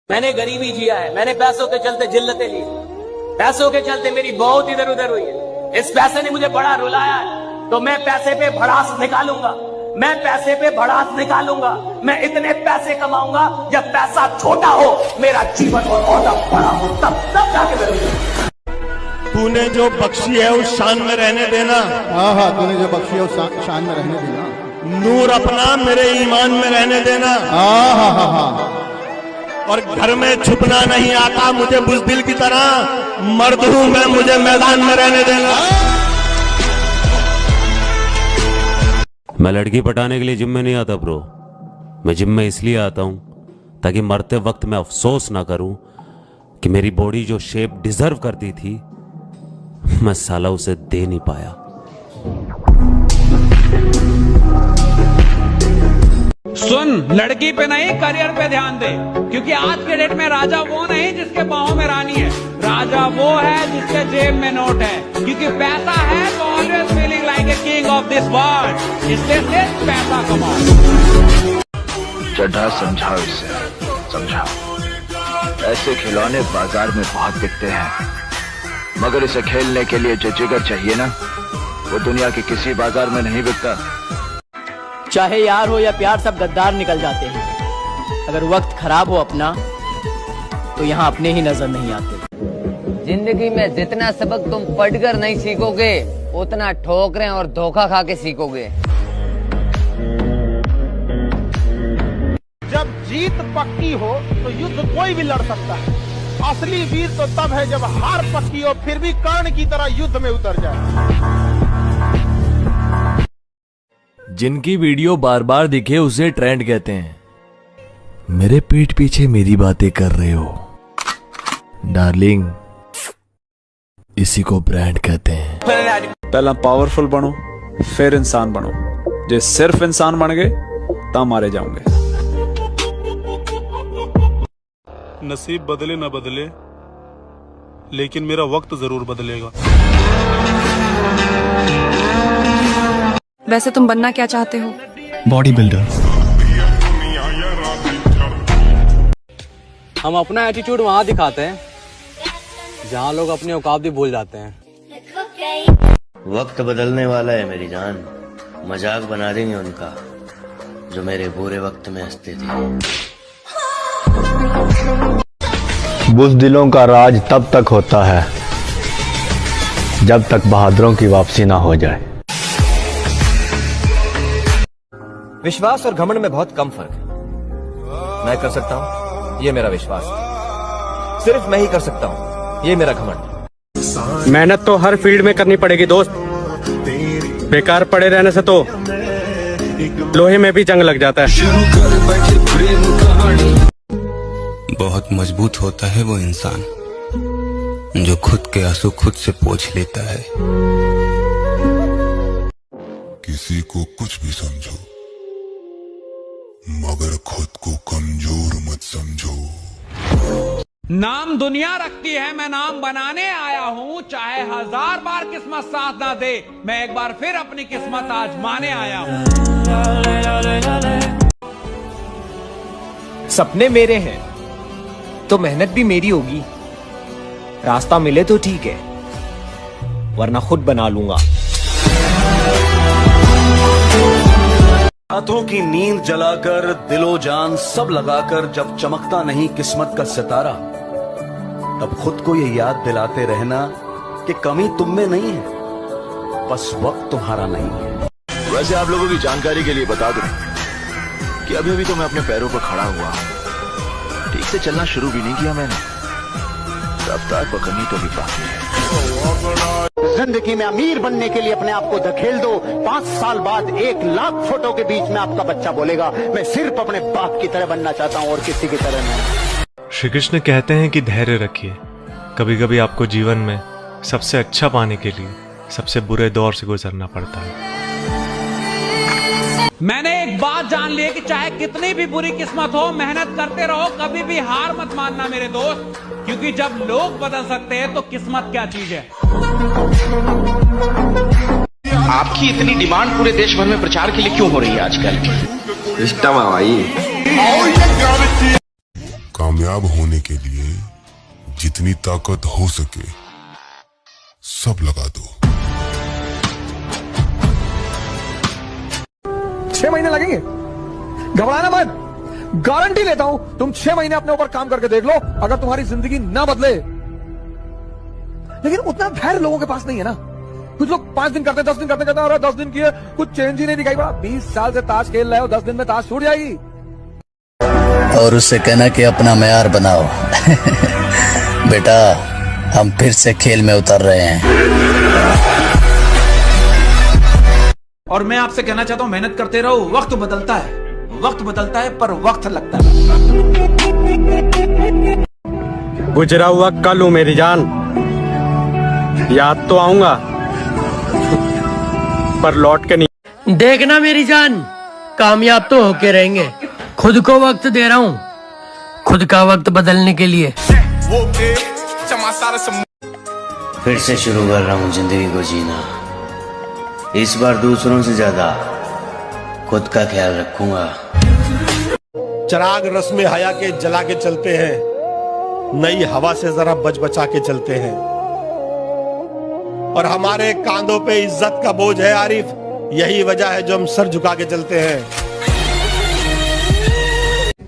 मैंने गरीबी जिया है, मैंने पैसों के चलते जिल्लतें ली, पैसों के चलते मेरी बहुत इधर उधर हुई है। इस पैसे ने मुझे बड़ा रुलाया है, तो मैं पैसे पे भड़ास निकालूंगा, मैं पैसे पे भड़ास निकालूंगा। मैं इतने पैसे कमाऊंगा जब पैसा छोटा हो, मेरा जीवन और बड़ा हो, तब जाके करूंगा। तूने जो बख्शी है उस शान में रहने देना। हाँ, तूने जो बख्शी है उस शान में रहने देना। नूर अपना मेरे ईमान में रहने देना। हाँ। और घर में छुपना नहीं आता मुझे बुज़दिल की तरह, मर्द हूं मैं, मुझे मैदान में रहने देना। मैं लड़की पटाने के लिए जिम में नहीं आता ब्रो, मैं जिम में इसलिए आता हूं ताकि मरते वक्त मैं अफसोस ना करूं कि मेरी बॉडी जो शेप डिजर्व करती थी मैं साला उसे दे नहीं पाया। सुन, लड़की पे नहीं करियर पे ध्यान दे, क्योंकि आज के डेट में राजा वो नहीं जिसके बाहों में रानी है, राजा वो है जिसके जेब में नोट है। क्योंकि पैसा है तो always feeling like a king of this world, इसलिए सिर्फ पैसा कमाओ। चड्ढा समझाओ इसे, समझाओ। ऐसे खिलौने बाजार में बहुत बिकते हैं, मगर इसे खेलने के लिए जो जिगर चाहिए ना, वो दुनिया के किसी बाजार में नहीं बिकता। चाहे यार हो या प्यार, सब गद्दार निकल जाते हैं। अगर वक्त खराब हो अपना, तो यहाँ अपने ही नजर नहीं आते। जिंदगी में जितना सबक तुम पढ़कर नहीं सीखोगे, उतना ठोकरें और धोखा खा के सीखोगे। जब जीत पक्की हो तो युद्ध कोई भी लड़ सकता है। असली वीर तो तब है जब हार पक्की हो, फिर भी कर्ण की तरह युद्ध में उतर जाए। जिनकी वीडियो बार बार दिखे उसे ट्रेंड कहते हैं। मेरे पीठ पीछे मेरी बातें कर रहे हो डार्लिंग, इसी को ब्रांड कहते हैं। पहला पावरफुल बनो, फिर इंसान बनो। जे सिर्फ इंसान बन गए ता मारे जाओगे। नसीब बदले ना बदले, लेकिन मेरा वक्त जरूर बदलेगा। वैसे तुम बनना क्या चाहते हो? Body builder. हम अपना एटीट्यूड वहाँ दिखाते हैं जहाँ लोग अपनी औकात भी भूल जाते हैं। वक्त बदलने वाला है मेरी जान, मजाक बना देंगे उनका जो मेरे बुरे वक्त में हंसते थे। बुज़दिलों का राज तब तक होता है जब तक बहादुरों की वापसी ना हो जाए। विश्वास और घमंड में बहुत कम फर्क है। मैं कर सकता हूं, ये मेरा विश्वास है। सिर्फ मैं ही कर सकता हूं, ये मेरा घमंड। मेहनत तो हर फील्ड में करनी पड़ेगी दोस्त, बेकार पड़े रहने से तो लोहे में भी जंग लग जाता है। बहुत मजबूत होता है वो इंसान जो खुद के आंसू खुद से पोंछ लेता है। किसी को कुछ भी समझो, मगर खुद को कमजोर मत समझो। नाम दुनिया रखती है, मैं नाम बनाने आया हूँ। चाहे 1000 बार किस्मत साथ ना दे, मैं एक बार फिर अपनी किस्मत आजमाने आया हूँ। सपने मेरे हैं तो मेहनत भी मेरी होगी। रास्ता मिले तो ठीक है, वरना खुद बना लूंगा। रातों की नींद जलाकर, दिलो जान सब लगाकर, जब चमकता नहीं किस्मत का सितारा, तब खुद को ये याद दिलाते रहना कि कमी तुम में नहीं है, बस वक्त तुम्हारा नहीं है। वैसे आप लोगों की जानकारी के लिए बता दूं कि अभी अभी तो मैं अपने पैरों पर खड़ा हुआ, ठीक से चलना शुरू भी नहीं किया मैंने। रफ्तार पकड़नी तो भी बाकी है। जिंदगी में अमीर बनने के लिए अपने आप को धकेल दो। 5 साल बाद 1 लाख फोटो के बीच में आपका बच्चा बोलेगा, मैं सिर्फ अपने बाप की तरह बनना चाहता हूँ और किसी की तरह नहीं। श्री कृष्ण कहते हैं कि धैर्य रखिए। कभी कभी आपको जीवन में सबसे अच्छा पाने के लिए सबसे बुरे दौर से गुजरना पड़ता है। मैंने एक बात जान ली कि चाहे कितनी भी बुरी किस्मत हो, मेहनत करते रहो, कभी भी हार मत मानना मेरे दोस्त। क्योंकि जब लोग बदल सकते हैं तो किस्मत क्या चीज है। आपकी इतनी डिमांड पूरे देश भर में प्रचार के लिए क्यों हो रही है आजकल? इष्टम है भाई। कामयाब होने के लिए जितनी ताकत हो सके सब लगा दो। 6 महीने लगेंगे, घबराना मत। गारंटी लेता हूं, तुम 6 महीने अपने ऊपर काम करके देख लो, अगर तुम्हारी जिंदगी ना बदले। लेकिन उतना धैर्य लोगों के पास नहीं है ना। कुछ लोग 5 दिन करते, 10 दिन करते और 10 दिन किए, कुछ चेंज ही नहीं दिखाई पड़ा। 20 साल से ताश खेल रहे हो, 10 दिन में ताश छूट जाएगी। और उससे कहना कि अपना मैयार बनाओ। बेटा, हम फिर से खेल में उतर रहे हैं। और मैं आपसे कहना चाहता हूं, मेहनत करते रहो। वक्त बदलता है पर वक्त लगता है। गुजरा हुआ कल हूं मेरी जान, याद तो आऊंगा पर लौट के नहीं। देखना मेरी जान, कामयाब तो होके रहेंगे। खुद को वक्त दे रहा हूँ, खुद का वक्त बदलने के लिए। फिर से शुरू कर रहा हूँ जिंदगी को जीना। इस बार दूसरों से ज्यादा खुद का ख्याल रखूंगा। चिराग रस्म हया के जला के चलते हैं, नई हवा से जरा बच बचा के चलते हैं। और हमारे कांधों पे इज्जत का बोझ है आरिफ, यही वजह है जो हम सर झुका के चलते हैं।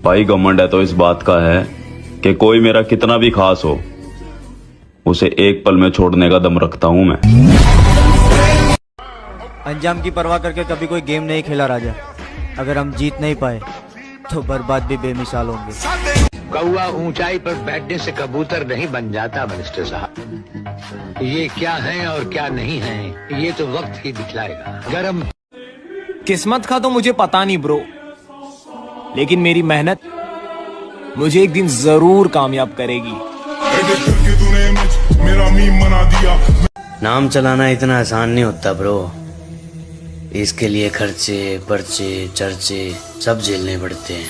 भाई घमंड है तो इस बात का है कि कोई मेरा कितना भी खास हो, उसे एक पल में छोड़ने का दम रखता हूं मैं। अंजाम की परवाह करके कभी कोई गेम नहीं खेला राजा। अगर हम जीत नहीं पाए तो बर्बाद भी बेमिसाल होंगे। कौआ ऊंचाई पर बैठने से कबूतर नहीं बन जाता मिनिस्टर साहब। ये क्या है और क्या नहीं है, ये तो वक्त ही दिखलाएगा। गरम किस्मत का तो मुझे पता नहीं ब्रो, लेकिन मेरी मेहनत मुझे एक दिन जरूर कामयाब करेगी। नाम चलाना इतना आसान नहीं होता ब्रो। इसके लिए खर्चे, पर्चे, चर्चे सब झेलने पड़ते हैं।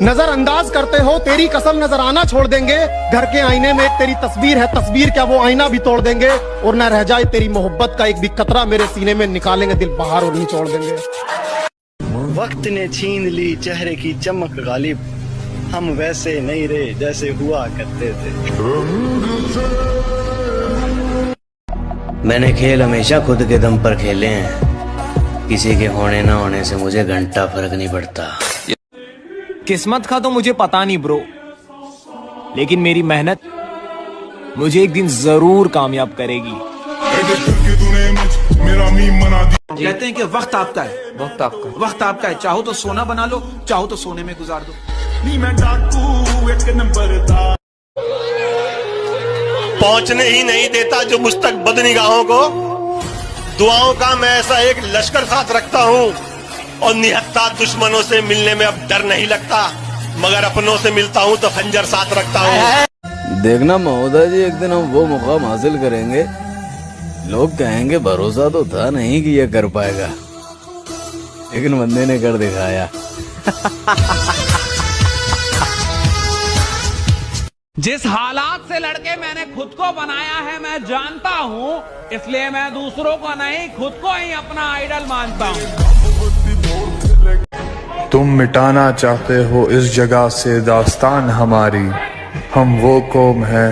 नजरअंदाज करते हो, तेरी कसम नजर आना छोड़ देंगे। घर के आईने में एक तेरी तस्वीर है, तस्वीर क्या वो आईना भी तोड़ देंगे। और न रह जाए तेरी मोहब्बत का एक भी कतरा मेरे सीने में, निकालेंगे दिल बाहर और निचोड़ देंगे। वक्त ने छीन ली चेहरे की चमक गालिब, हम वैसे नहीं रहे जैसे हुआ करते थे। मैंने खेल हमेशा खुद के दम पर खेले हैं। किसी के होने ना होने से मुझे घंटा फर्क नहीं पड़ता। किस्मत का तो मुझे पता नहीं ब्रो, लेकिन मेरी मेहनत मुझे एक दिन जरूर कामयाब करेगी। कहते हैं कि वक्त आपका है, वक्त आपका है। चाहो तो सोना बना लो, चाहो तो सोने में गुजार दो। पहुंचने ही नहीं देता जो मुझ तक बदनिगाहों को। दुआओं का मैं ऐसा एक लश्कर साथ रखता हूँ, और निहत्ता दुश्मनों से मिलने में अब डर नहीं लगता, मगर अपनों से मिलता हूँ तो खंजर साथ रखता हूँ। देखना महोदय जी, एक दिन हम वो मुकाम हासिल करेंगे, लोग कहेंगे भरोसा तो था नहीं कि ये कर पाएगा, लेकिन बंदे ने कर दिखाया। जिस हालात से लड़के मैंने खुद को बनाया है मैं जानता हूँ, इसलिए मैं दूसरों को नहीं खुद को ही अपना आइडल मानता हूँ। तुम मिटाना चाहते हो इस जगह से दास्तान हमारी। हम वो कौम है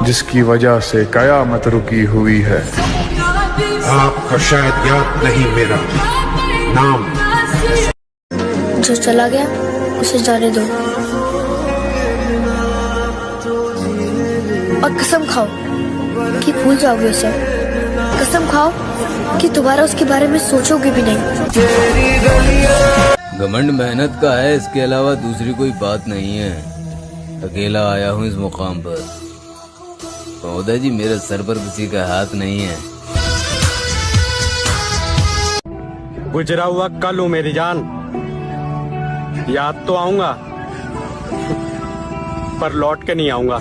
जिसकी वजह से कयामत रुकी हुई है। आपका शायद याद नहीं मेरा नाम। जो चला गया उसे जाने दो, और कसम खाओ कि भूल जाओगे उसे। कसम खाओ कि दोबारा उसके बारे में सोचोगे भी नहीं। घमंड मेहनत का है, इसके अलावा दूसरी कोई बात नहीं है। अकेला आया हूँ इस मुकाम पर। महोदय जी, मेरे सर पर किसी का हाथ नहीं है। गुजरा हुआ कल हूं मेरी जान, याद तो आऊंगा पर लौट के नहीं आऊंगा।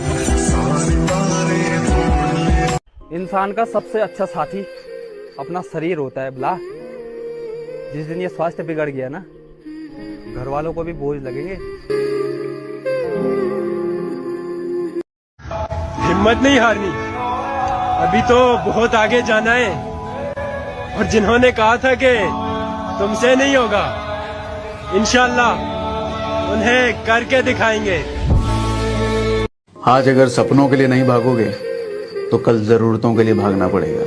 इंसान का सबसे अच्छा साथी अपना शरीर होता है ब्ला। जिस दिन ये स्वास्थ्य बिगड़ गया ना, घर वालों को भी बोझ लगेंगे। हिम्मत नहीं हारनी, अभी तो बहुत आगे जाना है। और जिन्होंने कहा था कि तुमसे नहीं होगा, इंशाल्लाह उन्हें करके दिखाएंगे। आज अगर सपनों के लिए नहीं भागोगे तो कल जरूरतों के लिए भागना पड़ेगा।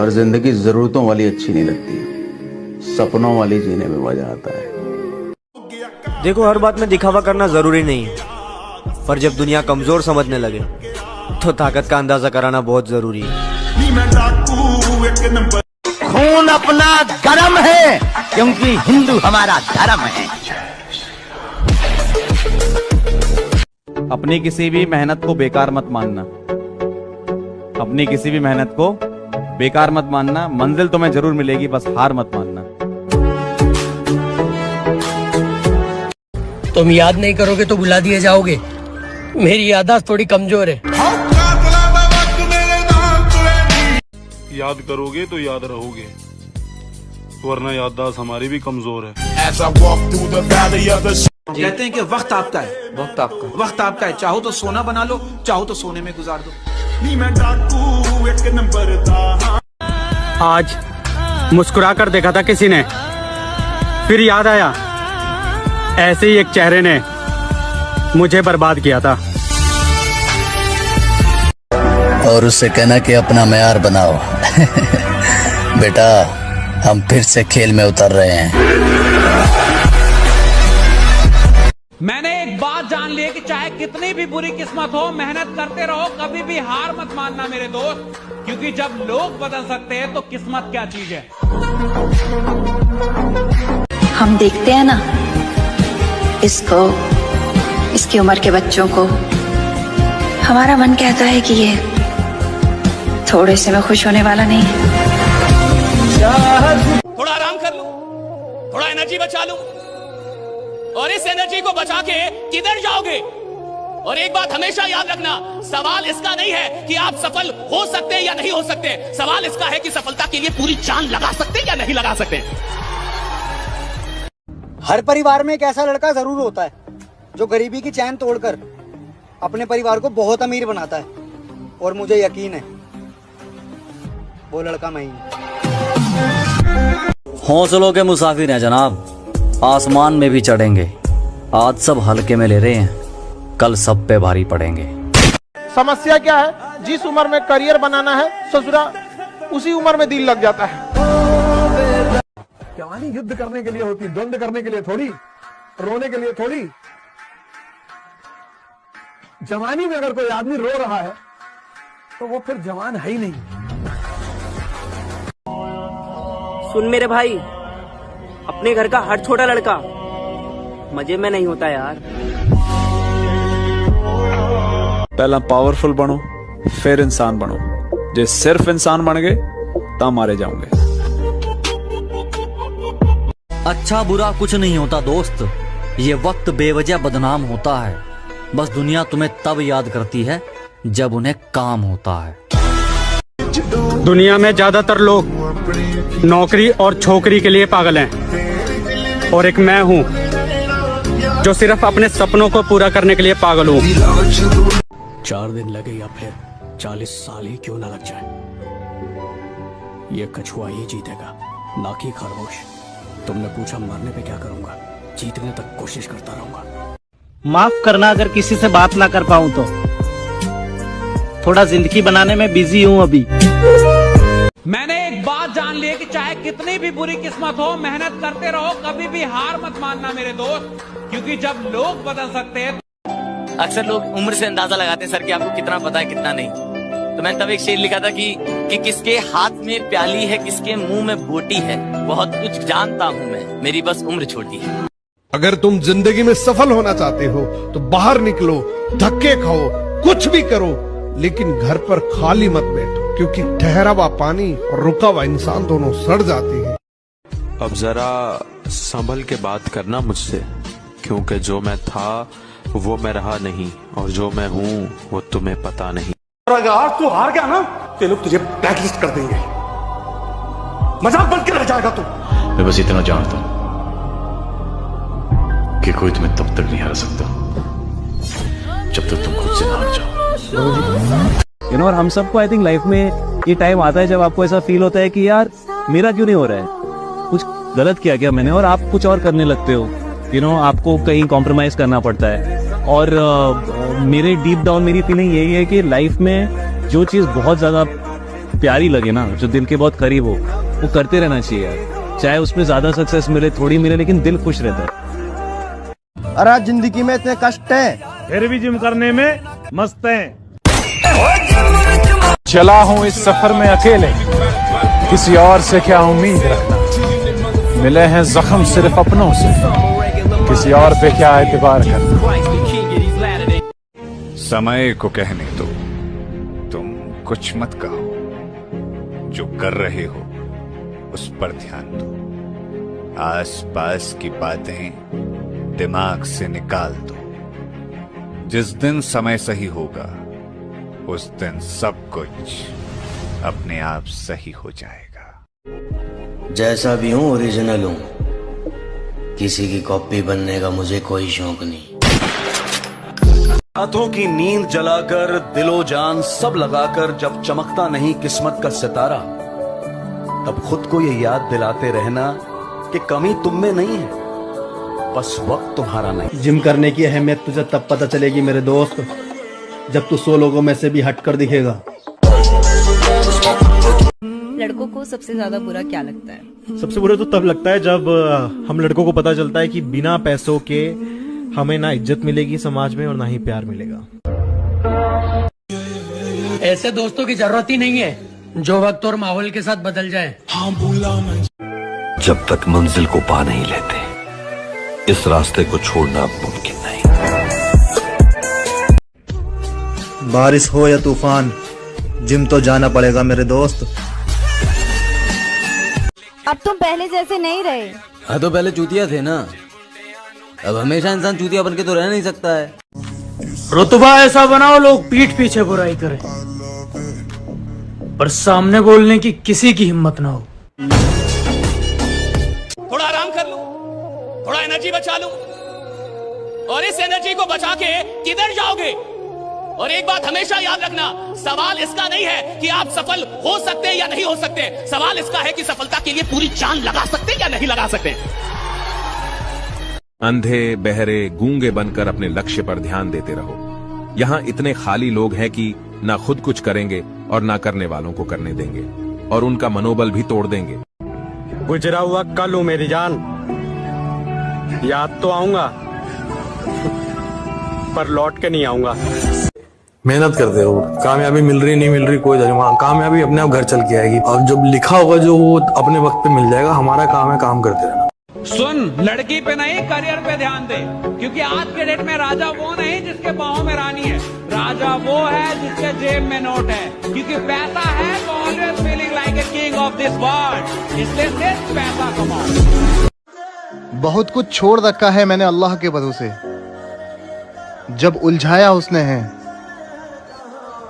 और जिंदगी जरूरतों वाली अच्छी नहीं लगती, सपनों वाली जीने में मजा आता है। देखो, हर बात में दिखावा करना जरूरी नहीं है, पर जब दुनिया कमजोर समझने लगे तो ताकत का अंदाजा कराना बहुत जरूरी है। खून अपना गरम है क्योंकि हिंदू हमारा धर्म है। अपनी किसी भी मेहनत को बेकार मत मानना। अपनी किसी भी मेहनत को बेकार मत मानना। मंजिल तुम्हें जरूर मिलेगी, बस हार मत मानना। तुम याद नहीं करोगे तो बुला दिए जाओगे। मेरी याददाश्त थोड़ी कमजोर है। याद करोगे तो याद रहोगे, वरना याददाश्त हमारी भी कमजोर है। कहते हैं कि वक्त आपका है, वक्त आपका है। चाहो तो सोना बना लो, चाहो तो सोने में गुजार दो। आज मुस्कुरा कर देखा था किसी ने, फिर याद आया ऐसे ही एक चेहरे ने मुझे बर्बाद किया था। और उससे कहना कि अपना मैार बनाओ। बेटा, हम फिर से खेल में उतर रहे हैं। मैंने एक बात जान ली कि चाहे कितनी भी बुरी किस्मत हो, मेहनत करते रहो, कभी भी हार मत मानना मेरे दोस्त, क्योंकि जब लोग बदल सकते हैं तो किस्मत क्या चीज है। हम देखते हैं ना इसको, इसकी उम्र के बच्चों को, हमारा मन कहता है कि ये थोड़े से में खुश होने वाला नहीं है। थोड़ा आराम कर लो, थोड़ा एनर्जी बचा लो, और इस एनर्जी को बचा के किधर जाओगे। और एक बात हमेशा याद रखना, सवाल इसका नहीं है कि आप सफल हो सकते हैं या नहीं हो सकते, सवाल इसका है कि सफलता के लिए पूरी जान लगा सकते हैं या नहीं लगा सकते। हर परिवार में एक ऐसा लड़का जरूर होता है जो गरीबी की चैन तोड़कर अपने परिवार को बहुत अमीर बनाता है, और मुझे यकीन है वो लड़का मैं ही हूं। हौसलों के मुसाफिर हैं जनाब, आसमान में भी चढ़ेंगे। आज सब हल्के में ले रहे हैं, कल सब पे भारी पड़ेंगे। समस्या क्या है? जिस उम्र में करियर बनाना है ससुरा, उसी उम्र में दिल लग जाता है। जवानी युद्ध करने के लिए होती, द्वंद्व करने के लिए थोड़ी, रोने के लिए थोड़ी। जवानी में अगर कोई आदमी रो रहा है तो वो फिर जवान है ही नहीं। सुन मेरे भाई, अपने घर का हर छोटा लड़का मजे में नहीं होता यार। पहला पावरफुल बनो, फिर इंसान बनो। जे सिर्फ इंसान बन गए ता मारे जाओगे। अच्छा बुरा कुछ नहीं होता दोस्त, ये वक्त बेवजह बदनाम होता है। बस दुनिया तुम्हें तब याद करती है जब उन्हें काम होता है। दुनिया में ज्यादातर लोग नौकरी और छोकरी के लिए पागल हैं, और एक मैं हूं जो सिर्फ अपने सपनों को पूरा करने के लिए पागल हूं। 4 दिन लगे या फिर 40 साल ही क्यों ना लग जाए, ये कछुआ ही जीतेगा, ना कि खरगोश। तुमने पूछा मरने पे क्या करूंगा, जीतने तक कोशिश करता रहूंगा। माफ करना अगर किसी से बात ना कर पाऊं तो, थोड़ा जिंदगी बनाने में बिजी हूं अभी। मैंने एक बात जान ली कि चाहे कितनी भी बुरी किस्मत हो, मेहनत करते रहो, कभी भी हार मत मानना मेरे दोस्त, क्योंकि जब लोग बदल सकते हैं। अक्सर लोग उम्र से अंदाजा लगाते हैं सर कि आपको कितना पता है कितना नहीं। तो मैंने तब एक शेर लिखा था कि किसके हाथ में प्याली है, किसके मुंह में बोटी है, बहुत कुछ जानता हूँ मैं, मेरी बस उम्र छोटी है। अगर तुम जिंदगी में सफल होना चाहते हो तो बाहर निकलो, धक्के खाओ, कुछ भी करो, लेकिन घर पर खाली मत बैठो, क्योंकि ठहरा हुआ पानी और रुका हुआ इंसान दोनों सड़ जाते हैं। अब जरा संभल के बात करना मुझसे, क्योंकि जो मैं था वो मैं रहा नहीं, और जो मैं हूँ वो तुम्हें पता नहीं। अगर आज तू हार गया ना तो लोग तुझे ब्लैकलिस्ट कर देंगे, मजाक बन के रह जाएगा तू। मैं बस इतना जानता हूं कि कोई तुम्हें तब तक नहीं हरा सकता जब तक तुम खुद से ना हार जाओ। और हम सबको आई थिंक लाइफ में ये टाइम आता है जब आपको ऐसा फील होता है कि यार मेरा क्यों नहीं हो रहा है, कुछ गलत किया क्या मैंने, और आप कुछ और करने लगते हो। आपको कहीं कॉम्प्रोमाइज करना पड़ता है। और मेरे डीप डाउन मेरी फीलिंग यही है कि लाइफ में जो चीज़ बहुत ज़्यादा प्यारी लगे ना, जो दिल के बहुत करीब हो, वो करते रहना चाहिए यार। चाहे उसमें ज़्यादा सक्सेस मिले, थोड़ी मिले, लेकिन दिल खुश रहता है। अरे आज जिंदगी में इतने कष्ट हैं, फिर भी जिम करने में मस्त हैं। चला हूँ इस सफर में अकेले, किसी और से क्या उम्मीद रखना। मिले हैं जख्म सिर्फ अपनों से, किसी और पे क्या एतबार करना। समय को कहने दो, तुम कुछ मत कहो, जो कर रहे हो उस पर ध्यान दो। आस पास की बातें दिमाग से निकाल दो। जिस दिन समय सही होगा उस दिन सब कुछ अपने आप सही हो जाएगा। जैसा भी हूँ ओरिजिनल हूँ, किसी की कॉपी बनने का मुझे कोई शौक नहीं। रातों की नींद जलाकर, दिलो जान सब लगाकर, जब चमकता नहीं किस्मत का सितारा, तब खुद को ये याद दिलाते रहना कि कमी तुम में नहीं है, बस वक्त तुम्हारा नहीं। जिम करने की अहमियत तुझे तब पता चलेगी मेरे दोस्त, जब तू 100 लोगों में से भी हटकर दिखेगा। लड़कों को सबसे ज्यादा बुरा क्या लगता है? सबसे बुरा तो तब लगता है जब हम लड़कों को पता चलता है कि बिना पैसों के हमें ना इज्जत मिलेगी समाज में और ना ही प्यार मिलेगा। ऐसे दोस्तों की जरूरत ही नहीं है जो वक्त और माहौल के साथ बदल जाए। जब तक मंजिल को पा नहीं लेते, इस रास्ते को छोड़ना मुमकिन नहीं। बारिश हो या तूफान, जिम तो जाना पड़ेगा मेरे दोस्त। अब तुम पहले जैसे नहीं रहे। हाँ तो पहले चूतिया थे ना, अब हमेशा इंसान चूतिया बन के तो रह नहीं सकता है। रुतबा ऐसा बनाओ लोग पीठ पीछे बुराई करें, पर सामने बोलने की किसी की हिम्मत ना हो। थोड़ा आराम कर लो, थोड़ा एनर्जी बचा लो, और इस एनर्जी को बचा के किधर जाओगे? और एक बात हमेशा याद रखना, सवाल इसका नहीं है कि आप सफल हो सकते हैं या नहीं हो सकते, सवाल इसका है कि सफलता के लिए पूरी जान लगा सकते हैं या नहीं लगा सकते। अंधे बहरे गूंगे बनकर अपने लक्ष्य पर ध्यान देते रहो। यहाँ इतने खाली लोग हैं कि ना खुद कुछ करेंगे और ना करने वालों को करने देंगे, और उनका मनोबल भी तोड़ देंगे। गुजरा हुआ कल हूं मेरी जान, याद तो आऊंगा पर लौट के नहीं आऊंगा। मेहनत करते रहो, कामयाबी मिल रही नहीं मिल रही कोई वहाँ, कामयाबी अपने आप घर चल के आएगी। और जब लिखा होगा जो वो अपने वक्त पे मिल जाएगा। हमारा काम है काम करते रहना। सुन, लड़की पे नहीं करियर पे ध्यान दे, क्योंकि आज के डेट में राजा वो नहीं जिसके बाहों में रानी है, राजा वो है जिसके जेब में नोट है। क्योंकि पैसा है तो always feeling like a king of this world, इसलिए सिर्फ पैसा कमाओ। बहुत कुछ छोड़ रखा है मैंने अल्लाह के भरोसे, जब उलझाया उसने है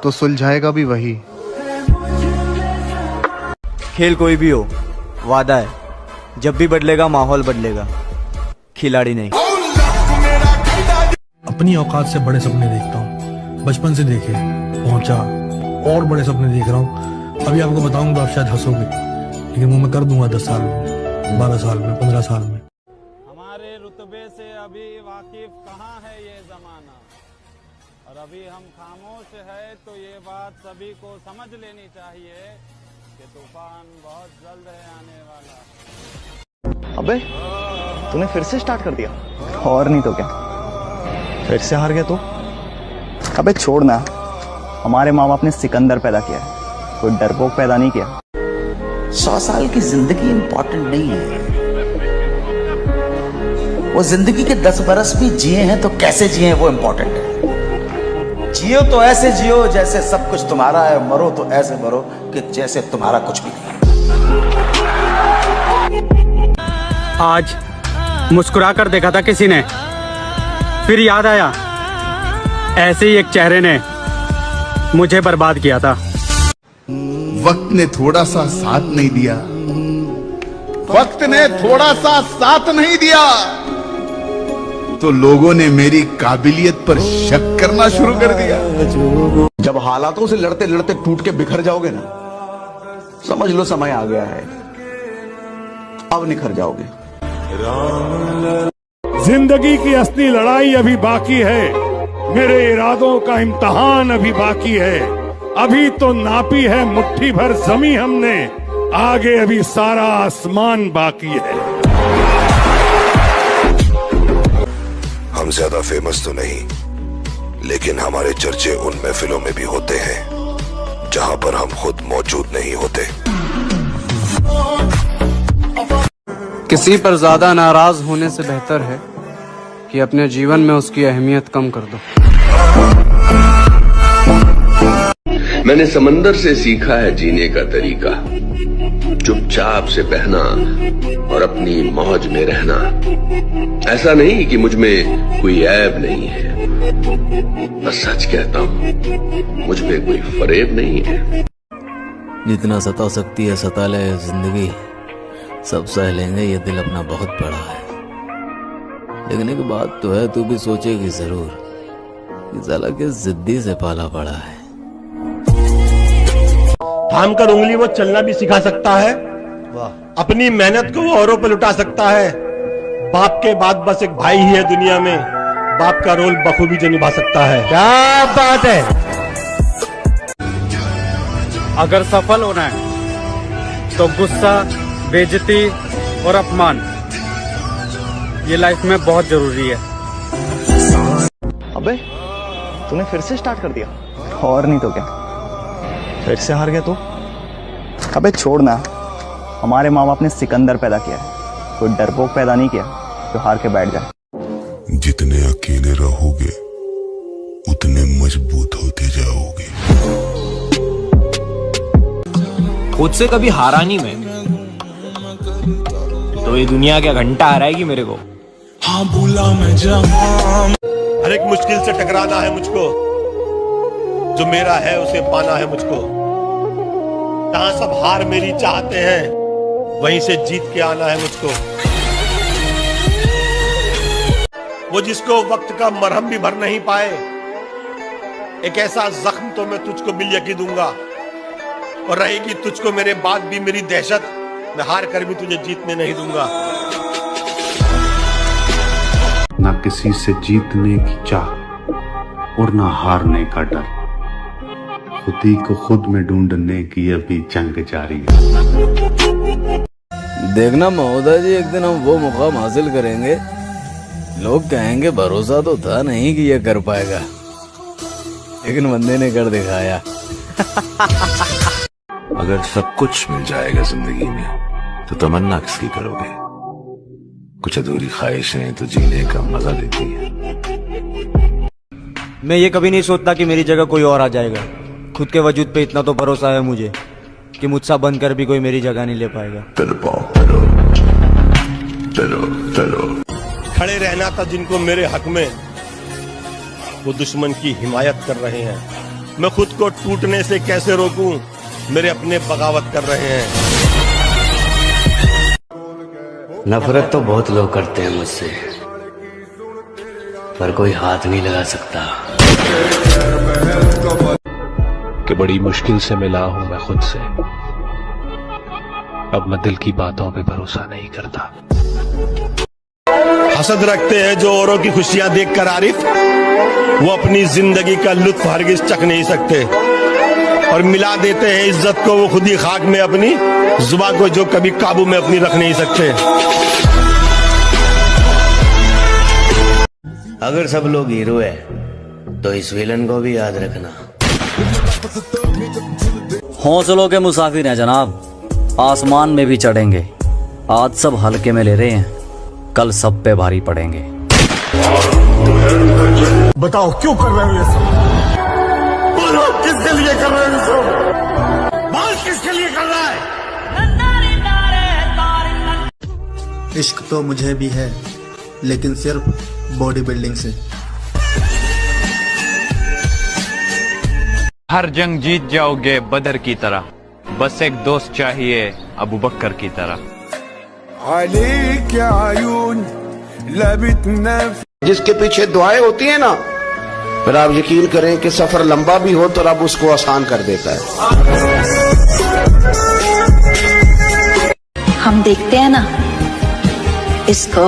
तो सुलझाएगा भी वही। खेल कोई भी हो, वादा है जब भी बदलेगा माहौल बदलेगा, खिलाड़ी नहीं। अपनी औकात से बड़े सपने देखता हूँ, बचपन से देखे पहुंचा और बड़े सपने देख रहा हूँ। अभी आपको बताऊंगा तो आप शायद हंसोगे, लेकिन वो मैं कर दूंगा 10 साल में, 12 साल में, 15 साल में। हमारे रुतबे से अभी वाकिफ कहाँ है ये जमाना, और अभी हम खामोश है तो ये बात सभी को समझ लेनी चाहिए कि तूफान बहुत जल्द है आने वाला। अबे तूने फिर से स्टार्ट कर दिया, और नहीं तो क्या, फिर से हार गया तो? अबे छोड़ ना, हमारे माँ बाप ने सिकंदर पैदा किया है, कोई डरपोक पैदा नहीं किया। 100 साल की जिंदगी इंपॉर्टेंट नहीं है, वो जिंदगी के 10 बरस भी जिए हैं तो कैसे जिए हैं वो इंपॉर्टेंट है। जियो तो ऐसे जियो जैसे सब कुछ तुम्हारा है, मरो तो ऐसे मरो कि जैसे तुम्हारा कुछ भी नहीं। आज मुस्कुरा कर देखा था किसी ने, फिर याद आया ऐसे ही एक चेहरे ने मुझे बर्बाद किया था। वक्त ने थोड़ा सा साथ नहीं दिया, वक्त ने थोड़ा सा साथ नहीं दिया तो लोगों ने मेरी काबिलियत पर शक करना शुरू कर दिया। जब हालातों से लड़ते लड़ते टूट के बिखर जाओगे ना, समझ लो समय आ गया है, अब निखर जाओगे। जिंदगी की असली लड़ाई अभी बाकी है, मेरे इरादों का इम्तहान अभी बाकी है। अभी तो नापी है मुट्ठी भर जमी हमने, आगे अभी सारा आसमान बाकी है। हम ज्यादा फेमस तो नहीं, लेकिन हमारे चर्चे उन महफिलों में भी होते हैं जहां पर हम खुद मौजूद नहीं होते। किसी पर ज्यादा नाराज होने से बेहतर है कि अपने जीवन में उसकी अहमियत कम कर दो। मैंने समंदर से सीखा है जीने का तरीका, चुपचाप से बहना और अपनी मौज में रहना। ऐसा नहीं कि मुझ में कोई ऐब नहीं है, बस सच कहता हूँ, मुझ में कोई फरेब नहीं है। जितना सता सकती है सता ले जिंदगी, सब सह लेंगे, ये दिल अपना बहुत बड़ा है। लेकिन एक बात तो है, तू भी सोचेगी जरूर कि साला किस जिद्दी से पाला पड़ा है। थाम कर उंगली वो चलना भी सिखा सकता है, अपनी मेहनत को वो औरों पर लुटा सकता है। बाप के बाद बस एक भाई ही है दुनिया में, बाप का रोल बखूबी जो निभा सकता है। क्या बात है। अगर सफल होना है तो गुस्सा, बेइज्जती और अपमान ये लाइफ में बहुत जरूरी है। अबे तूने फिर से स्टार्ट कर दिया, और नहीं तो क्या, फिर से हार गया तू। अबे छोड़ ना, हमारे माँ बाप ने सिकंदर पैदा किया है, कोई डरपोक पैदा नहीं किया जो हार के बैठ जाए। जितने अकेले रहोगे उतने मजबूत होते जाओगे। खुद से कभी हारा नहीं मैं, तो ये दुनिया क्या घंटा हराएगी मेरे को। हाँ बोला मैं जहां, हर एक मुश्किल से टकराना है मुझको, जो मेरा है उसे पाना है मुझको। जहां सब हार मेरी चाहते हैं, वहीं से जीत के आना है मुझको। वो जिसको वक्त का मरहम भी भर नहीं पाए, एक ऐसा जख्म तो मैं तुझको बिल यकी दूंगा, और रहेगी तुझको मेरे बाद भी मेरी दहशत, मैं हार कर भी तुझे जीतने नहीं दूंगा। ना किसी से जीतने की चाह और ना हारने का डर, खुद ही को खुद में ढूंढने की अभी जंग जारी है। देखना महोदय जी, एक दिन हम वो मुकाम हासिल करेंगे, लोग कहेंगे भरोसा तो था नहीं कि ये कर पाएगा, लेकिन बंदे ने कर दिखाया। अगर सब कुछ मिल जाएगा जिंदगी में तो तमन्ना किसकी करोगे? कुछ अधूरी ख्वाहिशें तो जीने का मजा देती हैं। मैं ये कभी नहीं सोचता कि मेरी जगह कोई और आ जाएगा। खुद के वजूद पे इतना तो भरोसा है मुझे कि मुझसा बनकर भी कोई मेरी जगह नहीं ले पाएगा। खड़े रहना था जिनको मेरे हक में, वो दुश्मन की हिमायत कर रहे हैं। मैं खुद को टूटने से कैसे रोकूं, मेरे अपने बगावत कर रहे हैं। नफरत तो बहुत लोग करते हैं मुझसे, पर कोई हाथ नहीं लगा सकता। कि बड़ी मुश्किल से मिला हूं मैं खुद से, अब मैं दिल की बातों पे भरोसा नहीं करता। हसद रखते हैं जो औरों की खुशियां देखकर आरिफ, वो अपनी जिंदगी का लुत्फ हरगिज चख नहीं सकते, और मिला देते हैं इज्जत को वो खुद ही खाक में अपनी जुबान को, जो कभी काबू में अपनी रख नहीं सकते। अगर सब लोग हीरो है तो इस विलन को भी याद रखना। हौसलों के मुसाफिर हैं जनाब, आसमान में भी चढ़ेंगे। आज सब हल्के में ले रहे हैं, कल सब पे भारी पड़ेंगे। बताओ क्यों कर रहे हो ये सब? बोलो किसके लिए कर रहे हो ये सब? बाल किसके लिए कर रहा है? इश्क तो मुझे भी है, लेकिन सिर्फ बॉडी बिल्डिंग से। हर जंग जीत जाओगे बदर की तरह, बस एक दोस्त चाहिए अबू बकर की तरह। जिसके पीछे दुआएं होती हैं ना, फिर आप यकीन करें कि सफर लंबा भी हो तो रब उसको आसान कर देता है। हम देखते हैं ना, इसको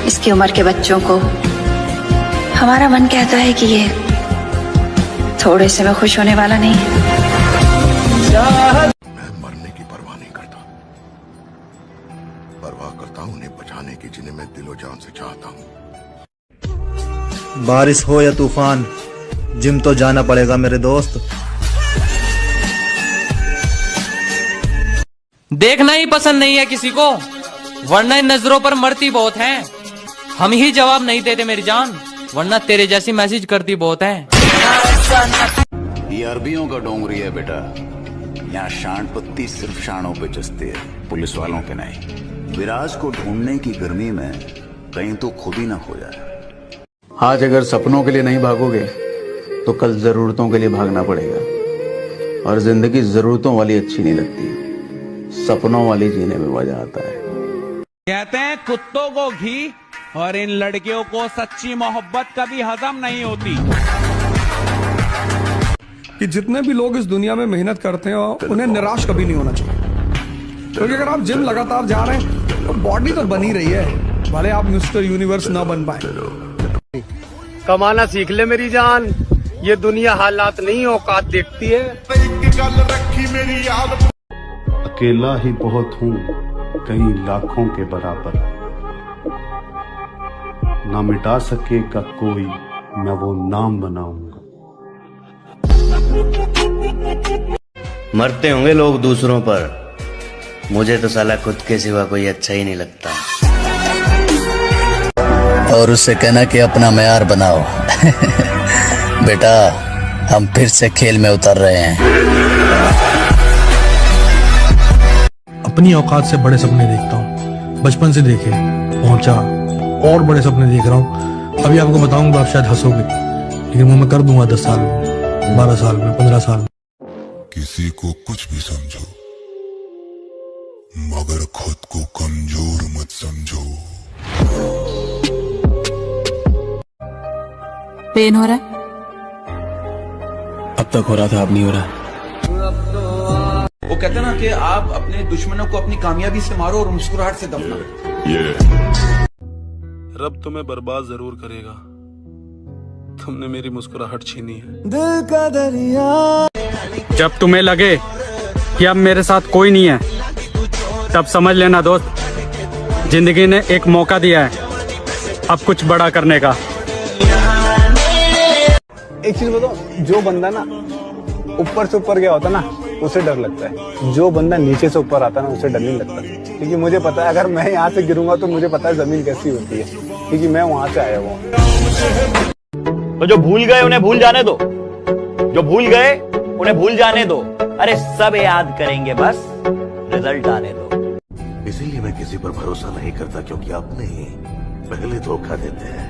इसकी उम्र के बच्चों को हमारा मन कहता है कि ये थोड़े से में खुश होने वाला नहीं है। मैं मरने की परवाह नहीं करता, परवाह करता हूं उन्हें बचाने की जिन्हें मैं दिलो जान से चाहता हूं। बारिश हो या तूफान, जिम तो जाना पड़ेगा मेरे दोस्त। देखना ही पसंद नहीं है किसी को, वरना इन नजरों पर मरती बहुत हैं। हम ही जवाब नहीं देते मेरी जान, वरना तेरे जैसी मैसेज करती बहुत हैं। ये अरबियों का डोंगरी है बेटा, यहाँ शान पत्ती सिर्फ शानों पे जसती है, पुलिस वालों के नहीं। विराज को ढूंढने की गर्मी में कहीं तो खुद ही ना खो जाए। आज अगर सपनों के लिए नहीं भागोगे तो कल जरूरतों के लिए भागना पड़ेगा, और जिंदगी जरूरतों वाली अच्छी नहीं लगती, सपनों वाली जीने में मजा आता है। कहते हैं कुत्तों को घी और इन लड़कियों को सच्ची मोहब्बत कभी हजम नहीं होती। कि जितने भी लोग इस दुनिया में मेहनत करते हैं उन्हें निराश कभी नहीं होना चाहिए, क्योंकि अगर आप जिम लगातार जा रहे हैं तो बॉडी तो बनी रही है, भले आप मिस्टर यूनिवर्स ना बन पाए। कमाना सीख ले मेरी जान, ये दुनिया हालात नहीं औकात देखती है। अकेला ही बहुत हूँ कई लाखों के बराबर, ना मिटा सकेगा कोई मैं वो नाम बनाऊंगा। मरते होंगे लोग दूसरों पर, मुझे तो साला खुद के सिवा कोई अच्छा ही नहीं लगता। और उससे कहना कि अपना मैार बनाओ। बेटा हम फिर से खेल में उतर रहे हैं। अपनी औकात से बड़े सपने देखता हूँ, बचपन से देखे पहुंचा और बड़े सपने देख रहा हूँ। अभी आपको बताऊंगा, आप शायद हंसोगे, लेकिन वो मैं कर दूंगा 10 साल में, 12 साल में, 15 साल में। किसी को कुछ भी समझो, मगर खुद को कमजोर मत समझो। पेन हो रहा है? अब तक हो रहा था, अब नहीं हो रहा। वो कहते ना कि आप अपने दुश्मनों को अपनी कामयाबी से मारो और मुस्कुराहट से दफना। रब तुम्हें बर्बाद जरूर करेगा, तुमने मेरी मुस्कुराहट छीनी है। दिल का दरिया। जब तुम्हें लगे कि अब मेरे साथ कोई नहीं है, तब समझ लेना दोस्त, जिंदगी ने एक मौका दिया है अब कुछ बड़ा करने का। एक चीज बताओ, जो बंदा ना ऊपर से ऊपर गया होता ना उसे डर लगता है, जो बंदा नीचे से ऊपर आता ना उसे डर नहीं लगता, क्योंकि मुझे पता है अगर मैं यहाँ से गिरूंगा तो मुझे पता है जमीन कैसी होती है, क्योंकि मैं वहां से आया हूँ। तो जो भूल गए उन्हें भूल जाने दो, जो भूल गए उन्हें भूल जाने दो। अरे सब याद करेंगे, बस रिजल्ट आने दो। इसीलिए मैं किसी पर भरोसा नहीं करता, क्योंकि अपने ही पहले धोखा देते हैं।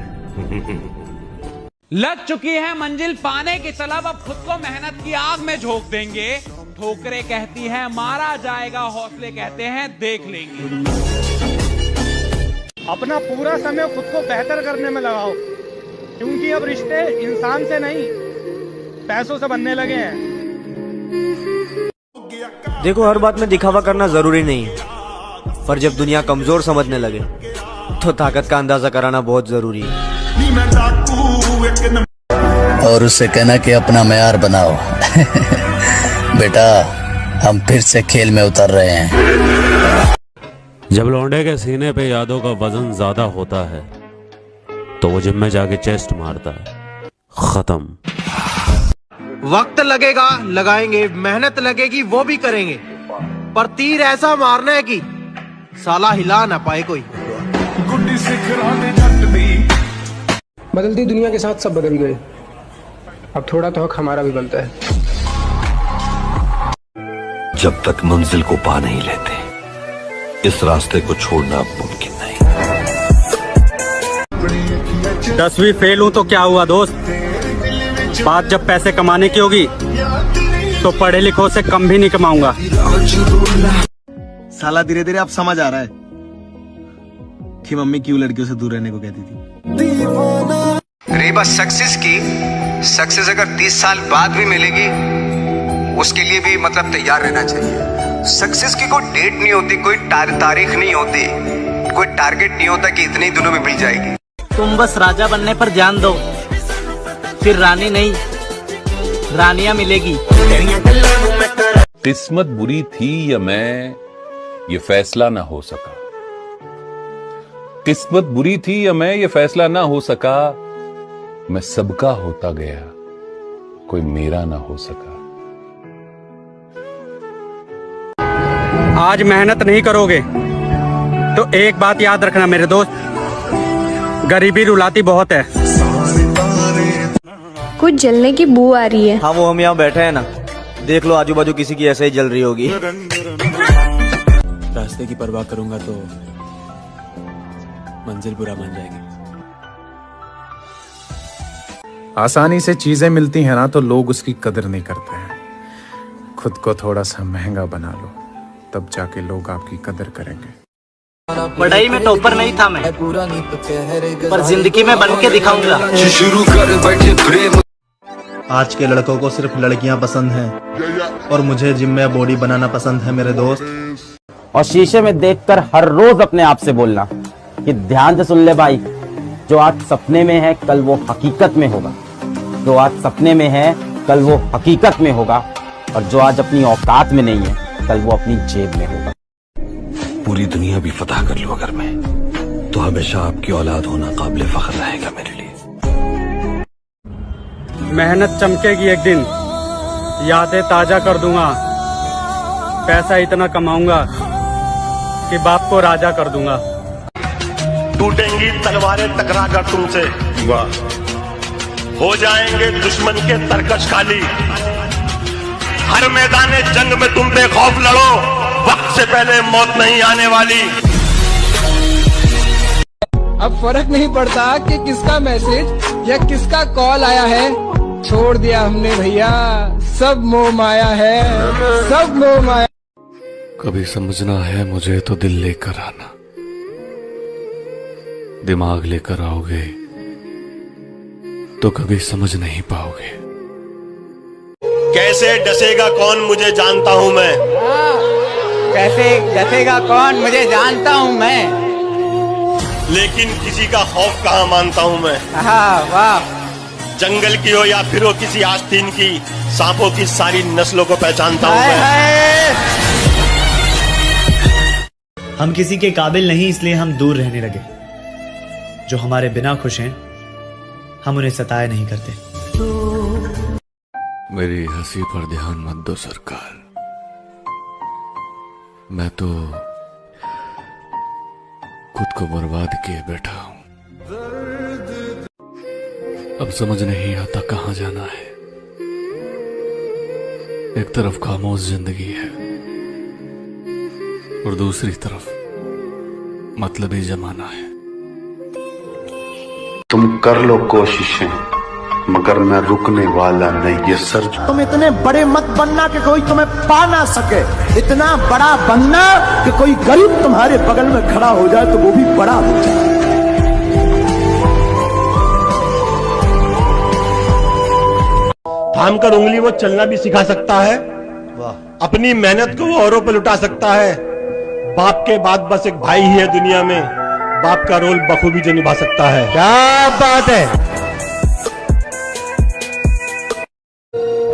लग चुकी है मंजिल पाने की तलब, अब खुद को मेहनत की आग में झोंक देंगे। ठोकरें कहती हैं मारा जाएगा, हौसले कहते हैं देख लेंगे। अपना पूरा समय खुद को बेहतर करने में लगाओ, क्योंकि अब रिश्ते इंसान से नहीं पैसों से बनने लगे हैं। देखो, हर बात में दिखावा करना जरूरी नहीं है, पर जब दुनिया कमजोर समझने लगे तो ताकत का अंदाजा कराना बहुत जरूरी है। और उससे कहना कि अपना मैार बनाओ। बेटा हम फिर से खेल में उतर रहे हैं। जब लौंडे के सीने पे यादों का वजन ज्यादा होता है तो वो जिम में जाके चेस्ट मारता है। खत्म। वक्त लगेगा, लगाएंगे, मेहनत लगेगी, वो भी करेंगे, पर तीर ऐसा मारना है कि साला हिला ना पाए कोई। बदलती दुनिया के साथ सब बदल गए, अब थोड़ा तो हक हमारा भी बनता है। जब तक मंजिल को पा नहीं लेते, इस रास्ते को छोड़ना मुमकिन नहीं। 10वीं फेल हूं तो क्या हुआ दोस्त, बात जब पैसे कमाने की होगी तो पढ़े लिखों से कम भी नहीं कमाऊंगा। साला धीरे धीरे अब समझ आ रहा है कि मम्मी क्यों लड़कियों से दूर रहने को कहती थी। रही बात सक्सेस की, सक्सेस अगर 30 साल बाद भी मिलेगी उसके लिए भी मतलब तैयार रहना चाहिए। सक्सेस की कोई डेट नहीं होती, कोई तारीख नहीं होती, कोई टारगेट नहीं होता कि इतने ही दिनों में मिल जाएगी। तुम बस राजा बनने पर ध्यान दो, फिर रानी नहीं रानियां मिलेगी। किस्मत बुरी थी या मैं, ये फैसला ना हो सका। किस्मत बुरी थी या मैं, ये फैसला ना हो सका। मैं सबका होता गया, कोई मेरा ना हो सका। आज मेहनत नहीं करोगे तो एक बात याद रखना मेरे दोस्त, गरीबी रुलाती बहुत है। कुछ जलने की बू आ रही है। हाँ वो हम यहाँ बैठे हैं ना, देख लो आजू बाजू किसी की ऐसे ही जल रही होगी। रास्ते की परवाह करूंगा तो मंजिल बुरा मान जाएगी। आसानी से चीजें मिलती हैं ना तो लोग उसकी कदर नहीं करते हैं। खुद को थोड़ा सा महंगा बना लो, तब जाके लोग आपकी कदर करेंगे। पढ़ाई में टॉपर नहीं था मैं, पर जिंदगी में बन के दिखाऊंगा। आज के लड़कों को सिर्फ लड़कियां पसंद हैं और मुझे जिम में बॉडी बनाना पसंद है मेरे दोस्त। और शीशे में देखकर हर रोज अपने आप से बोलना कि ध्यान से सुन ले भाई, जो आज सपने में है कल वो हकीकत में होगा, जो आज सपने में है कल वो हकीकत में होगा, और जो आज अपनी औकात में नहीं है कल वो अपनी जेब में होगा। पूरी दुनिया भी फतह कर लो अगर मैं, तो हमेशा आपकी औलाद होना काबिल फख्र रहेगा मेरे लिए। मेहनत चमकेगी एक दिन, यादें ताजा कर दूंगा। पैसा इतना कमाऊंगा कि बाप को राजा कर दूंगा। टूटेंगी तलवारें टकरा कर तुमसे, वाह, हो जाएंगे दुश्मन के तरकश खाली। हर मैदान जंग में तुम बेखौफ लड़ो, वक्त से पहले मौत नहीं आने वाली। अब फर्क नहीं पड़ता कि किसका मैसेज या किसका कॉल आया है, छोड़ दिया हमने भैया सब मोह माया है, सब मोह माया। कभी समझना है मुझे तो दिल लेकर आना, दिमाग लेकर आओगे तो कभी समझ नहीं पाओगे। कैसे डसेगा कौन मुझे जानता हूँ मैं, कैसे डसेगा कौन मुझे जानता हूँ मैं, लेकिन किसी का खौफ कहाँ मानता हूँ मैं। वाह। जंगल की हो या फिर हो किसी आस्तीन की, सांपों की सारी नस्लों को पहचानता हूँ मैं। हम किसी के काबिल नहीं इसलिए हम दूर रहने लगे। जो हमारे बिना खुश हैं हम उन्हें सताया नहीं करते। मेरी हंसी पर ध्यान मत दो सरकार, मैं तो खुद को बर्बाद किए बैठा हूं। अब समझ नहीं आता कहां जाना है। एक तरफ खामोश जिंदगी है और दूसरी तरफ मतलबी जमाना है। तुम कर लो कोशिशें मगर मैं रुकने वाला नहीं, ये सर। तुम इतने बड़े मत बनना कि कोई तुम्हें पा ना सके, इतना बड़ा बनना कि कोई गरीब तुम्हारे बगल में खड़ा हो जाए तो वो भी बड़ा हो जाए। थाम कर उंगली वो चलना भी सिखा सकता है, अपनी मेहनत को वो औरों पर लुटा सकता है। बाप के बाद बस एक भाई ही है दुनिया में, बाप का रोल बखूबी जो निभा सकता है। क्या बात है।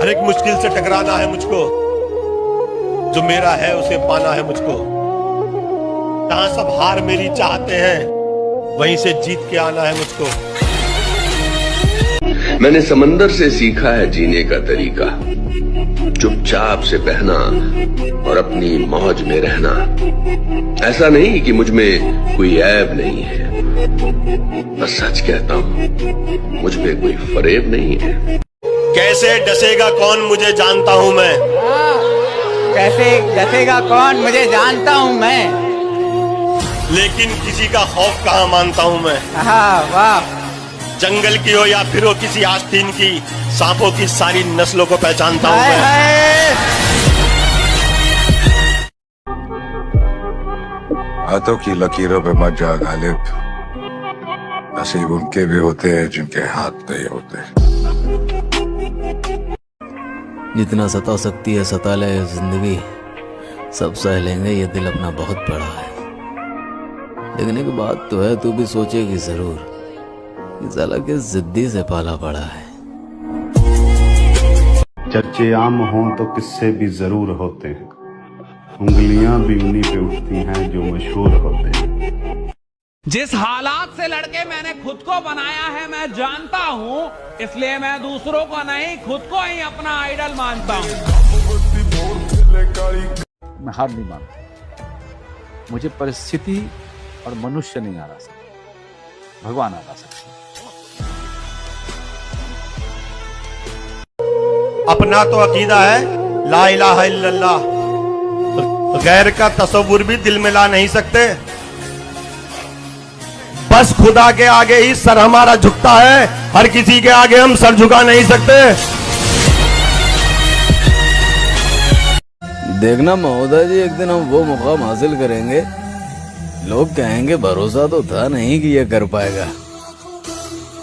हर एक मुश्किल से टकराना है मुझको, जो मेरा है उसे पाना है मुझको। जहां सब हार मेरी चाहते हैं वहीं से जीत के आना है मुझको। मैंने समंदर से सीखा है जीने का तरीका, चुपचाप से बहना और अपनी मौज में रहना। ऐसा नहीं कि मुझ में कोई ऐब नहीं है, बस सच कहता हूँ मुझ में कोई फरेब नहीं है। कैसे डसेगा कौन मुझे जानता हूँ मैं, कैसे डसेगा कौन मुझे जानता हूँ मैं, लेकिन किसी का खौफ कहाँ मानता हूँ मैं। वाह। जंगल की हो या फिर हो किसी आस्तीन की, सांपों की सारी नस्लों को पहचानता हूँ मैं। हाथों की लकीरों पे मत जा गालिब, नसीब उनके भी होते हैं जिनके हाथ नहीं होते। जितना सता सकती है सता ले जिंदगी, सब सह लेंगे, ये दिल अपना बहुत बड़ा है। देखने के बाद तो है, तू भी सोचेगी जरूर कि साला के जिद्दी से पाला पड़ा है। चर्चे आम हों तो किस्से भी जरूर होते हैं, उंगलियां भी उन्हीं पे उठती हैं जो मशहूर होते हैं। जिस हालात से लड़के मैंने खुद को बनाया है मैं जानता हूँ, इसलिए मैं दूसरों को नहीं खुद को ही अपना आइडल मानता हूँ। मैं हार नहीं मानता, मुझे परिस्थिति और मनुष्य नहीं हरा सकता, भगवान हरा सकता। अपना तो अकीदा है ला इलाहा इल्लल्लाह, गैर का तसव्वुर भी दिल में ला नहीं सकते। बस खुदा के आगे ही सर हमारा झुकता है, हर किसी के आगे हम सर झुका नहीं सकते। देखना महोदय जी, एक दिन हम वो मुकाम हासिल करेंगे, लोग कहेंगे भरोसा तो था नहीं कि ये कर पाएगा,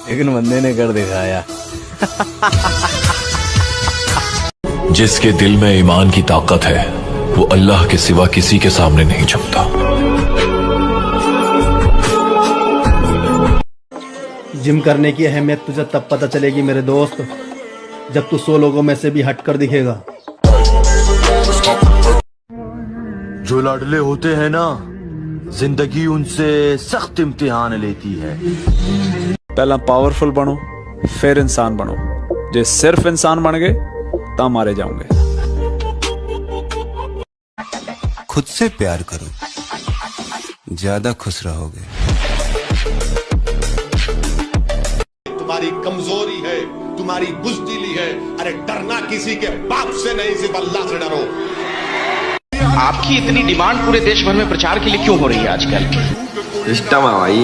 लेकिन बंदे ने कर दिखाया। जिसके दिल में ईमान की ताकत है वो अल्लाह के सिवा किसी के सामने नहीं झुकता। जिम करने की अहमियत तुझे तब पता चलेगी मेरे दोस्त, जब तू 100 लोगों में से भी हटकर दिखेगा। जो लाडले होते हैं ना, जिंदगी उनसे सख्त इम्तिहान लेती है। पहला पावरफुल बनो, फिर इंसान बनो। जे सिर्फ इंसान बन गए ता मारे जाओगे। खुद से प्यार करो, ज्यादा खुश रहोगे। तुम्हारी कमजोरी है, तुम्हारी बुज़दिली है। अरे डरना किसी के बाप से नहीं, सिर्फ अल्लाह से डरो। आपकी इतनी डिमांड पूरे देश भर में प्रचार के लिए क्यों हो रही है आजकल? सिस्टम है भाई।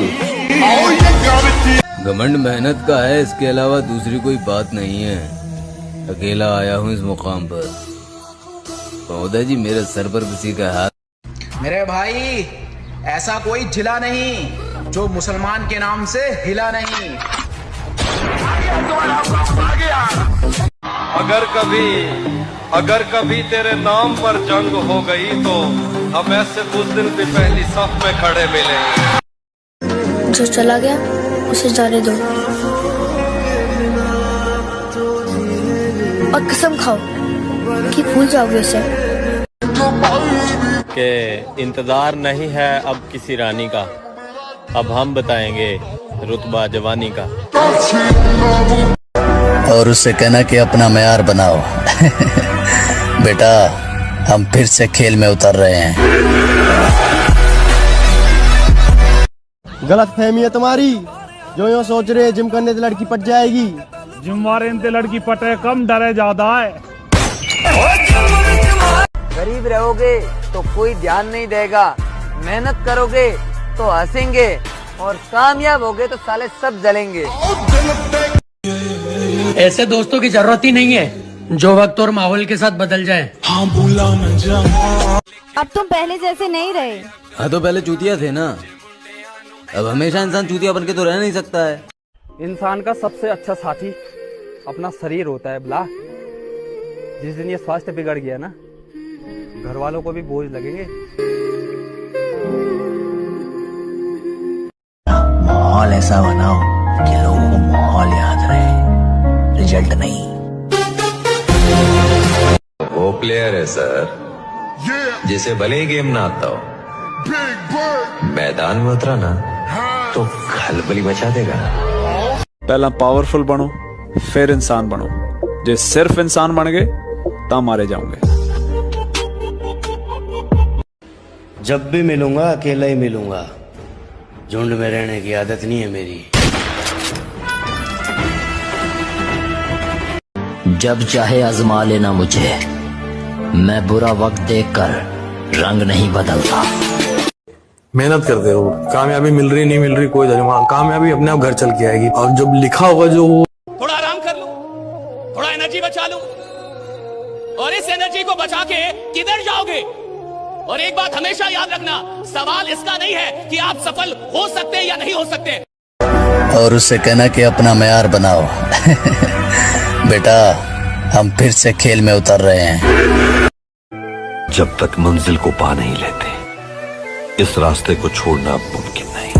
घमंड मेहनत का है, इसके अलावा दूसरी कोई बात नहीं है। अकेला आया हूँ इस मुकाम पर। महोदय जी, मेरे सर पर किसी का हाथ। मेरे भाई, ऐसा कोई जिला नहीं जो मुसलमान के नाम से हिला नहीं। अगर कभी तेरे नाम पर जंग हो गई तो हम ऐसे बुज़दिल भी पहली सफ में खड़े मिलेंगे। जो चला गया उसे जाने दो और कसम खाओ कि भूल जाओगे उसे। के इंतजार नहीं है अब किसी रानी का, अब हम बताएंगे रुतबा जवानी का। और उससे कहना कि अपना मयार बनाओ। बेटा, हम फिर से खेल में उतर रहे हैं। गलत फहमी है तुम्हारी, जो यो सोच रहे जिम करने से लड़की पट जाएगी। जिम मारे लड़की पटे कम, डरे ज्यादा है। गरीब रहोगे तो कोई ध्यान नहीं देगा, मेहनत करोगे तो हंसेंगे, और कामयाब होगे तो साले सब जलेंगे। ऐसे दोस्तों की जरूरत ही नहीं है जो वक्त और माहौल के साथ बदल जाए। अब तुम पहले जैसे नहीं रहे। हाँ, तो पहले चूतिया थे ना, अब हमेशा इंसान चूतिया बन के तो रह नहीं सकता है। इंसान का सबसे अच्छा साथी अपना शरीर होता है ब्ला। जिस दिन ये स्वास्थ्य बिगड़ गया ना, घर वालों को भी बोझ लगेंगे। माहौल ऐसा बनाओ कि लोगों को माहौल याद रहे, रिजल्ट नहीं। वो प्लेयर है सर जिसे भले ही गेम ना आता हो, मैदान में उतरा ना तो खलबली मचा देगा। पहला पावरफुल बनो, फिर इंसान बनो। जे सिर्फ इंसान बन गए ता मारे जाओगे। जब भी मिलूंगा अकेला ही मिलूंगा, झुंड में रहने की आदत नहीं है मेरी। जब चाहे आजमा लेना मुझे, मैं बुरा वक्त देखकर रंग नहीं बदलता। मेहनत करते रहो, कामयाबी मिल रही नहीं मिल रही कोई कामयाबी अपने आप घर चल के आएगी। और जब लिखा होगा जो थोड़ा आराम कर लो, थोड़ा एनर्जी बचा लो, और इस एनर्जी को बचा के किधर जाओगे? और एक बात हमेशा याद रखना, सवाल इसका नहीं है कि आप सफल हो सकते या नहीं हो सकते। और उससे कहना कि अपना मयार बनाओ। बेटा, हम फिर से खेल में उतर रहे हैं। जब तक मंजिल को पा नहीं लेते इस रास्ते को छोड़ना अब मुमकिन नहीं।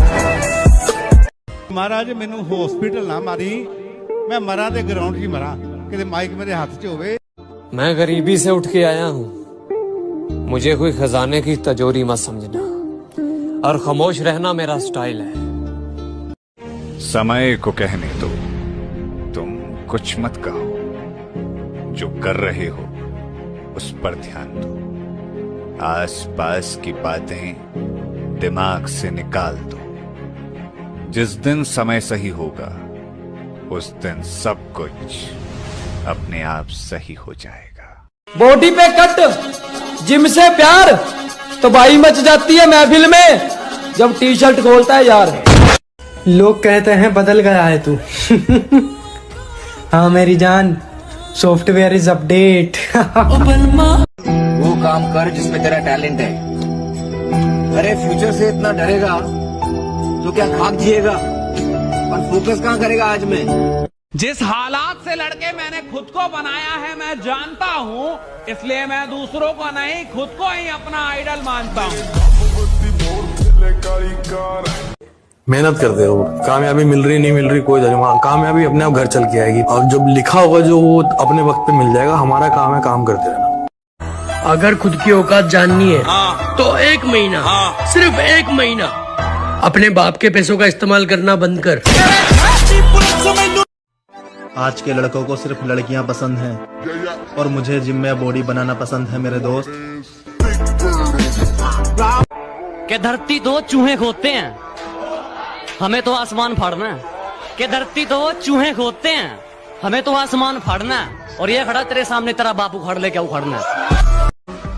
महाराज मैनू हॉस्पिटल ना मारी, मैं मरा ते ग्राउंड ही मरा, कि माइक मेरे हाथ च होवे। मैं गरीबी से उठ के आया हूँ, मुझे कोई खजाने की तजोरी मत समझना, और खामोश रहना मेरा स्टाइल है। समय को कहने दो, तुम कुछ मत कहो, जो कर रहे हो उस पर ध्यान दो। आसपास की बातें दिमाग से निकाल दो। जिस दिन समय सही होगा उस दिन सब कुछ अपने आप सही हो जाएगा। बॉडी पे कट, जिम से प्यार, तबाही मच जाती है महफिल में जब टी शर्ट खोलता है यार। लोग कहते हैं बदल गया है तू। हाँ मेरी जान, सॉफ्टवेयर इज अपडेट। वो काम कर जिसमें तेरा टैलेंट है। अरे फ्यूचर से इतना डरेगा तो क्या खाक जिएगा, और फोकस कहाँ करेगा आज में। जिस हालात से लड़के मैंने खुद को बनाया है मैं जानता हूँ, इसलिए मैं दूसरों को नहीं खुद को ही अपना आइडल मानता हूँ। मेहनत करते रहो, कामयाबी मिल रही नहीं मिल रही कोई वहाँ कामयाबी अपने आप घर चल के आएगी, और जब लिखा होगा जो वो अपने वक्त पे मिल जाएगा। हमारा काम है काम करते रहना। अगर खुद की औकात जाननी है तो 1 महीना, सिर्फ 1 महीना अपने बाप के पैसों का इस्तेमाल करना बंद कर। आज के लड़कों को सिर्फ लड़कियां पसंद हैं, और मुझे जिम में बॉडी बनाना पसंद है मेरे दोस्त। के धरती तो चूहे खोदते हैं, हमें तो आसमान फाड़ना है। के धरती तो चूहे खोदते हैं, हमें तो आसमान फाड़ना है। और ये खड़ा तेरे सामने तेरा बाप उखाड़ ले, क्या उखाड़ना है।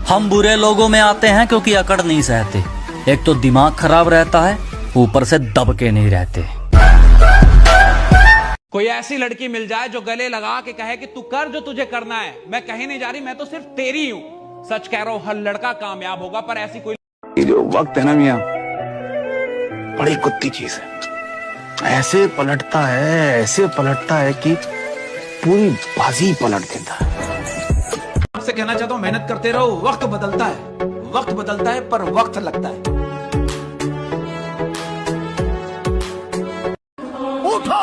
हम बुरे लोगों में आते हैं क्योंकि अकड़ नहीं सहते। एक तो दिमाग खराब रहता है, ऊपर से दब के नहीं रहते। कोई ऐसी लड़की मिल जाए जो गले लगा के कहे कि तू कर जो तुझे करना है, मैं कहीं नहीं जा रही, मैं तो सिर्फ तेरी हूँ। सच कह रहा हूँ, हर लड़का कामयाब होगा, पर ऐसी कोई जो वक्त है ना मियां, बड़ी कुत्ती चीज है। ऐसे पलटता है कि पूरी बाजी पलट देता है। आपसे कहना चाहता हूँ, मेहनत करते रहो। वक्त बदलता है पर वक्त लगता है। उठो,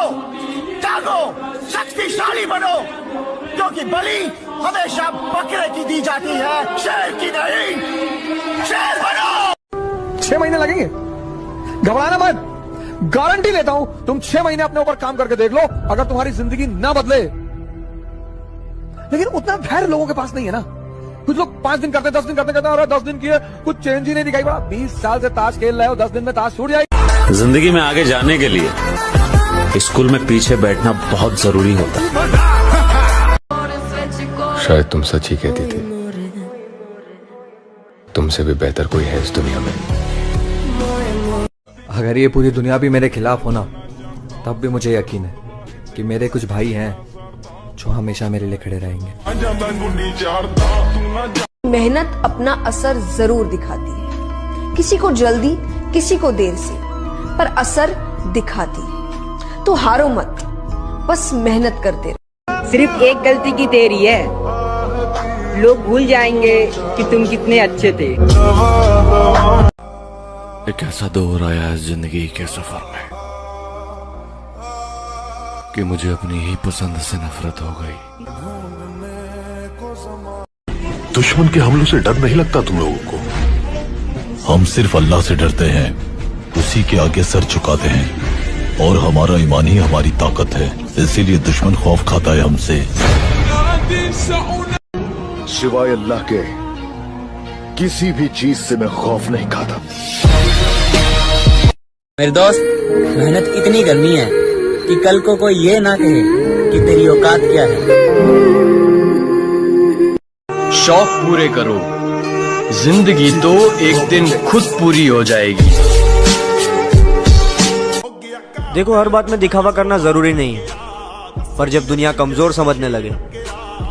जागो, शक्तिशाली बनो, क्योंकि बलि हमेशा बकरे की दी जाती है, शेर की नहीं। शेर बनो। 6 महीने लगेंगे, घबराना मत। गारंटी लेता हूं, तुम 6 महीने अपने ऊपर काम करके देख लो, अगर तुम्हारी जिंदगी ना बदले। लेकिन उतना धैर्य लोगों के पास नहीं है ना। कुछ लोग 5 दिन करते, 10 दिन करते, और 10 दिन किए कुछ चेंज ही नहीं दिखाई पड़ा। 20 साल से ताश खेल रहे हो, 10 दिन में ताश छूट जाएगी। जिंदगी में आगे जाने के लिए स्कूल में पीछे बैठना बहुत जरूरी होता है। शायद तुम सच ही कहती थी, तुमसे भी बेहतर कोई है इस दुनिया में। अगर ये पूरी दुनिया भी मेरे खिलाफ हो ना, तब भी मुझे यकीन है कि मेरे कुछ भाई हैं जो हमेशा मेरे लिए खड़े रहेंगे। मेहनत अपना असर जरूर दिखाती है, किसी को जल्दी, किसी को देर से, पर असर दिखाती है। तो हारो मत, बस मेहनत करते रहो। सिर्फ एक गलती की देरी है, लोग भूल जाएंगे कि तुम कितने अच्छे थे। एक ऐसा दौर आया है जिंदगी के सफर में कि मुझे अपनी ही पसंद से नफरत हो गई। दुश्मन के हमलों से डर नहीं लगता तुम लोगों को? हम सिर्फ अल्लाह से डरते हैं, उसी के आगे सर झुकाते हैं, और हमारा ईमान ही हमारी ताकत है। इसीलिए दुश्मन खौफ खाता है हमसे। सिवाय अल्लाह के किसी भी चीज से मैं खौफ नहीं खाता। मेरे दोस्त, मेहनत इतनी करनी है कि कल को कोई ये ना कहे कि तेरी औकात क्या है। शौक पूरे करो, जिंदगी तो एक दिन खुद पूरी हो जाएगी। देखो, हर बात में दिखावा करना जरूरी नहीं है, पर जब दुनिया कमजोर समझने लगे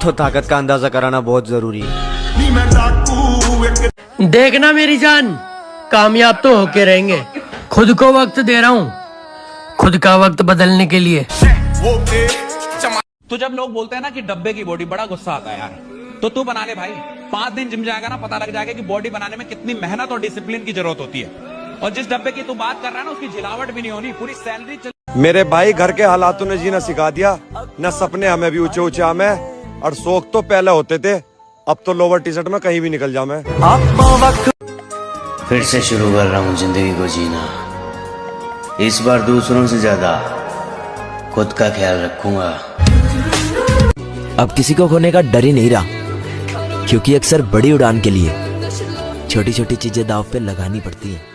तो ताकत का अंदाजा कराना बहुत जरूरी है। देखना मेरी जान, कामयाब तो होके रहेंगे। खुद को वक्त दे रहा हूँ, खुद का वक्त बदलने के लिए। तो जब लोग बोलते हैं ना कि डब्बे की बॉडी, बड़ा गुस्सा आता है यार। तो तू बना ले भाई, 5 दिन जिम जाएगा ना, पता लग जाएगा कि बॉडी बनाने में कितनी मेहनत और डिसिप्लिन की जरूरत होती है। और जिस डब्बे की तू बात कर रहा है ना, उसकी झिलावट भी नहीं होनी, पूरी सैलरी मेरे भाई घर के हालातों ने जीना सिखा दिया, न सपने हमें भी ऊंचे ऊंचे हमें, और शौक तो पहले होते थे, अब तो लोवर टी शर्ट में कहीं भी निकल जाऊं मैं। फिर से शुरू कर रहा हूँ जिंदगी को जीना, इस बार दूसरों से ज्यादा खुद का ख्याल रखूंगा। अब किसी को खोने का डर ही नहीं रहा, क्योंकि अक्सर बड़ी उड़ान के लिए छोटी छोटी चीजें दांव पे लगानी पड़ती हैं।